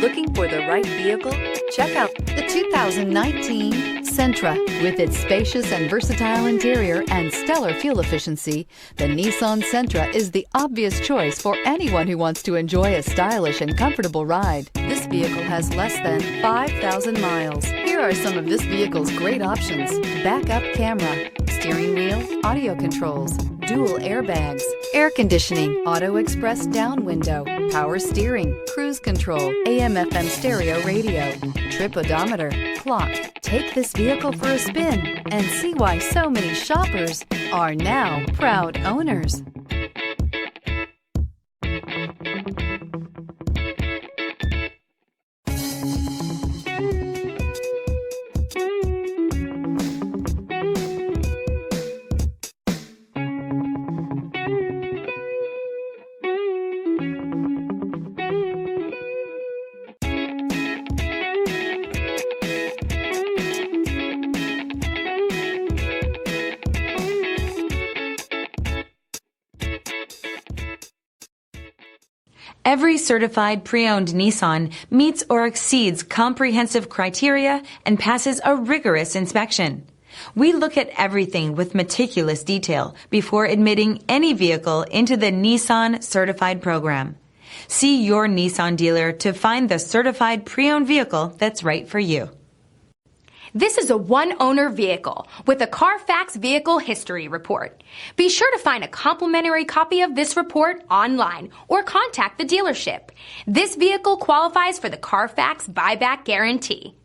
Looking for the right vehicle? Check out the 2019 Sentra. With its spacious and versatile interior and stellar fuel efficiency, the Nissan Sentra is the obvious choice for anyone who wants to enjoy a stylish and comfortable ride. This vehicle has less than 5,000 miles. Here are some of this vehicle's great options: backup camera, steering wheel audio controls, dual airbags, air conditioning, auto express down window, power steering, cruise control, AM/FM stereo radio, trip odometer, clock. Take this vehicle for a spin and see why so many shoppers are now proud owners. Every certified pre-owned Nissan meets or exceeds comprehensive criteria and passes a rigorous inspection. We look at everything with meticulous detail before admitting any vehicle into the Nissan Certified program. See your Nissan dealer to find the certified pre-owned vehicle that's right for you. This is a one-owner vehicle with a CARFAX Vehicle History Report. Be sure to find a complimentary copy of this report online or contact the dealership. This vehicle qualifies for the CARFAX Buyback Guarantee.